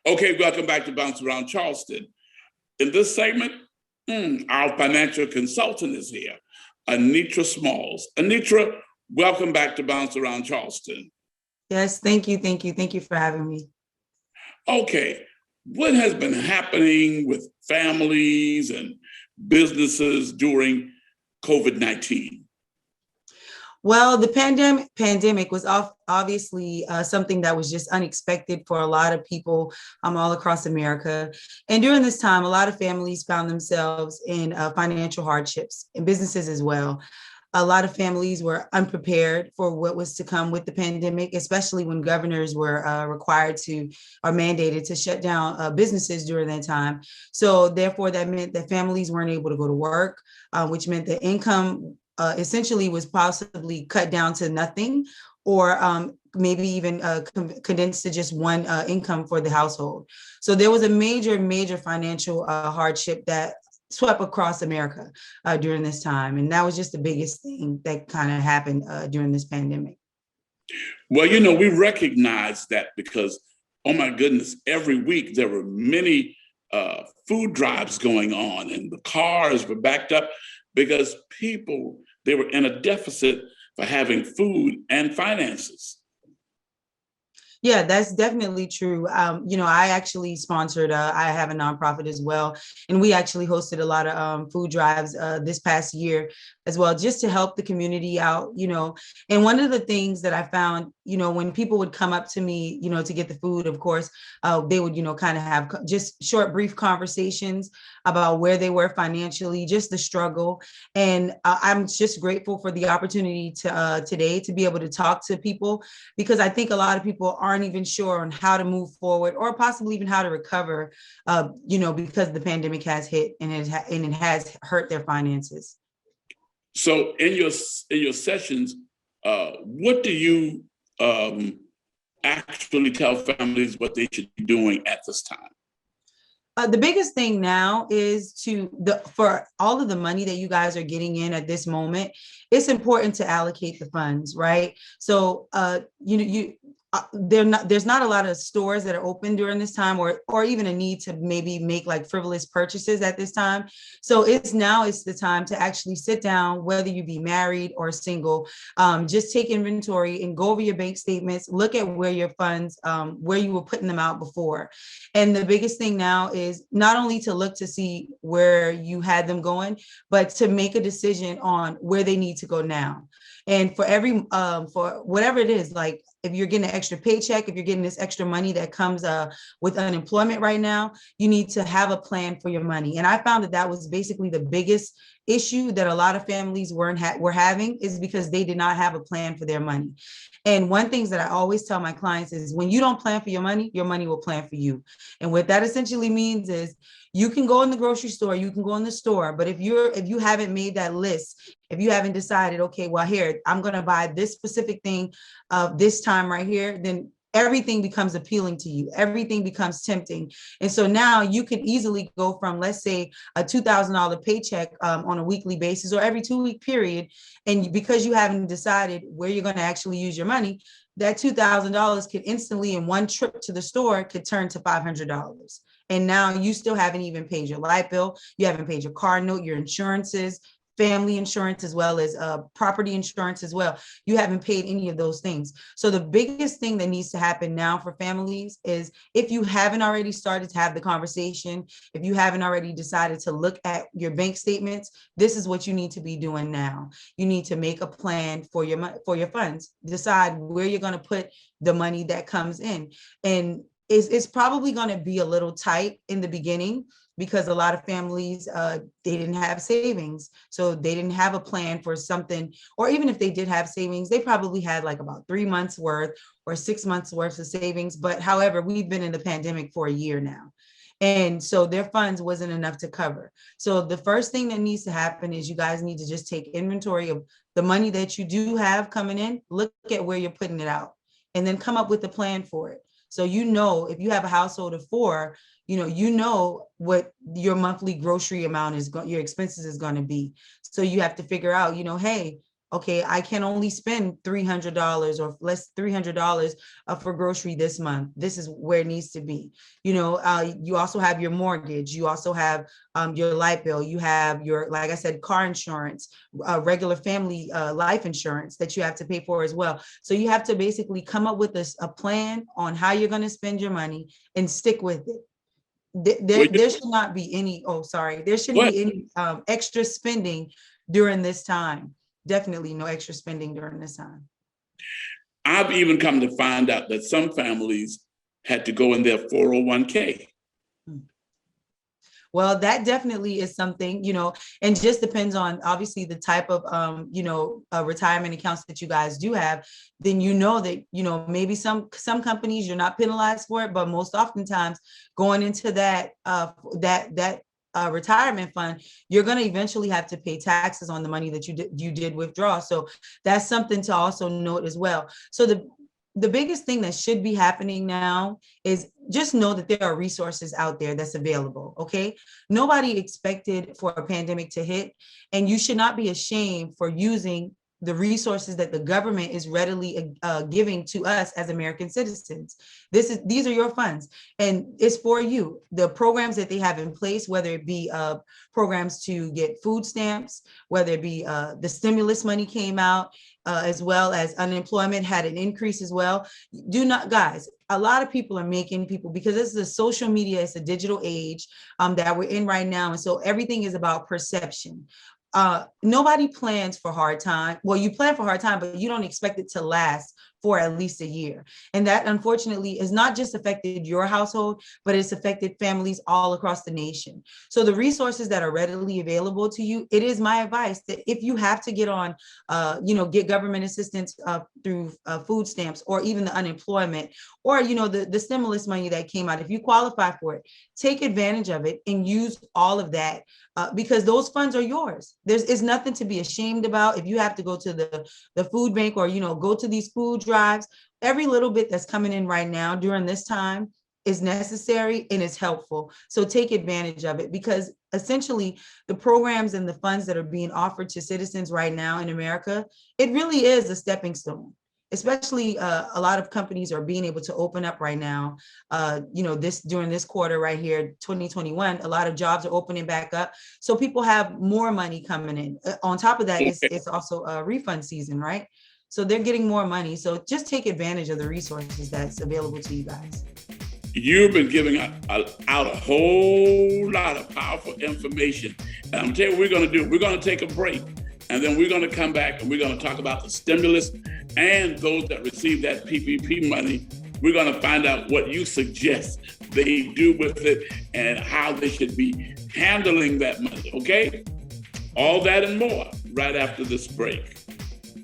Okay, welcome back to Bounce Around Charleston. In this segment, our financial consultant is here, Anetra Smalls. Anetra, welcome back to Bounce Around Charleston. Yes, thank you, thank you. Thank you for having me. Okay, what has been happening with families and businesses during COVID-19? Well, the pandemic was obviously something that was just unexpected for a lot of people all across America. And during this time, a lot of families found themselves in financial hardships and businesses as well. A lot of families were unprepared for what was to come with the pandemic, especially when governors were required to or mandated to shut down businesses during that time. So therefore, that meant that families weren't able to go to work, which meant that income essentially was possibly cut down to nothing, or maybe even condensed to just one income for the household. So there was a major financial hardship that swept across America during this time. And that was just the biggest thing that kind of happened during this pandemic. Well, we recognize that because, oh my goodness, every week there were many food drives going on and the cars were backed up because they were in a deficit for having food and finances. Yeah, that's definitely true. I actually sponsored, I have a nonprofit as well, and we actually hosted a lot of food drives this past year as well, just to help the community out, And one of the things that I found, when people would come up to me, to get the food, of course, they would, kind of have just short, brief conversations about where they were financially, just the struggle. And I'm just grateful for the opportunity to today to be able to talk to people, because I think a lot of people aren't even sure on how to move forward or possibly even how to recover, because the pandemic has hit and it has hurt their finances. So in your sessions, what do you actually tell families what they should be doing at this time? The biggest thing now is for all of the money that you guys are getting in at this moment, it's important to allocate the funds, right? So, there's not a lot of stores that are open during this time, or even a need to maybe make like frivolous purchases at this time. So it's the time to actually sit down, whether you be married or single, just take inventory and go over your bank statements, look at where your funds, where you were putting them out before. And the biggest thing now is not only to look to see where you had them going, but to make a decision on where they need to go now. And for for whatever it is, like if you're getting an extra paycheck, if you're getting this extra money that comes with unemployment right now, you need to have a plan for your money. And I found that was basically the biggest issue that a lot of families were having, is because they did not have a plan for their money. And one thing that I always tell my clients is, when you don't plan for your money will plan for you. And what that essentially means is, you can go in the grocery store, you can go in the store, but if you haven't made that list, if you haven't decided, okay, well, here, I'm going to buy this specific thing this time right here, then everything becomes appealing to you. Everything becomes tempting. And so now you can easily go from, let's say, a $2,000 paycheck on a weekly basis or every 2-week period. And because you haven't decided where you're going to actually use your money, that $2,000 could instantly, in one trip to the store, could turn to $500. And now you still haven't even paid your light bill. You haven't paid your car note, your insurances, family insurance, as well as property insurance as well. You haven't paid any of those things. So the biggest thing that needs to happen now for families is, if you haven't already started to have the conversation, if you haven't already decided to look at your bank statements, this is what you need to be doing now. You need to make a plan for your funds. Decide where you're going to put the money that comes in. And it's probably going to be a little tight in the beginning, because a lot of families, they didn't have savings. So they didn't have a plan for something, or even if they did have savings, they probably had like about 3 months worth or 6 months worth of savings. But however, we've been in the pandemic for a year now. And so their funds wasn't enough to cover. So the first thing that needs to happen is, you guys need to just take inventory of the money that you do have coming in, look at where you're putting it out, and then come up with a plan for it. So, if you have a household of 4, you know what your monthly grocery amount is, your expenses is going to be. So you have to figure out, hey, okay, I can only spend $300 or less $300 for grocery this month. This is where it needs to be. You also have your mortgage. You also have your light bill. You have your, like I said, car insurance, regular family life insurance that you have to pay for as well. So you have to basically come up with a plan on how you're going to spend your money and stick with it. There should not be any, there shouldn't be any extra spending during this time. Definitely no extra spending during this time. I've even come to find out that some families had to go in their 401k. Well, that definitely is something, and just depends on obviously the type of, retirement accounts that you guys do have. Then that, maybe some companies you're not penalized for it, but most oftentimes going into that retirement fund, you're going to eventually have to pay taxes on the money that you did withdraw. So that's something to also note as well. So the biggest thing that should be happening now is just know that there are resources out there that's available, okay? Nobody expected for a pandemic to hit, and you should not be ashamed for using the resources that the government is readily giving to us as American citizens. These are your funds, and it's for you. The programs that they have in place, whether it be programs to get food stamps, whether it be the stimulus money came out, as well as unemployment had an increase as well. Guys, a lot of people are making because this is a social media, it's a digital age that we're in right now. And so everything is about perception. Nobody plans for hard time. Well, you plan for hard time, but you don't expect it to last for at least a year. And that unfortunately is not just affected your household, but it's affected families all across the nation. So the resources that are readily available to you, it is my advice that if you have to get on, get government assistance through food stamps or even the unemployment or, the stimulus money that came out, if you qualify for it, take advantage of it and use all of that because those funds are yours. There's nothing to be ashamed about. If you have to go to the food bank or, go to these food drives, every little bit that's coming in right now during this time is necessary and is helpful. So take advantage of it because essentially the programs and the funds that are being offered to citizens right now in America, it really is a stepping stone. Especially a lot of companies are being able to open up right now. During this quarter right here, 2021, a lot of jobs are opening back up. So people have more money coming in. On top of that, it's also a refund season, right? So they're getting more money. So just take advantage of the resources that's available to you guys. You've been giving out a whole lot of powerful information. And I'm gonna tell you what we're gonna do. We're gonna take a break. And then we're going to come back and we're going to talk about the stimulus and those that receive that PPP money. We're going to find out what you suggest they do with it and how they should be handling that money, okay? All that and more right after this break.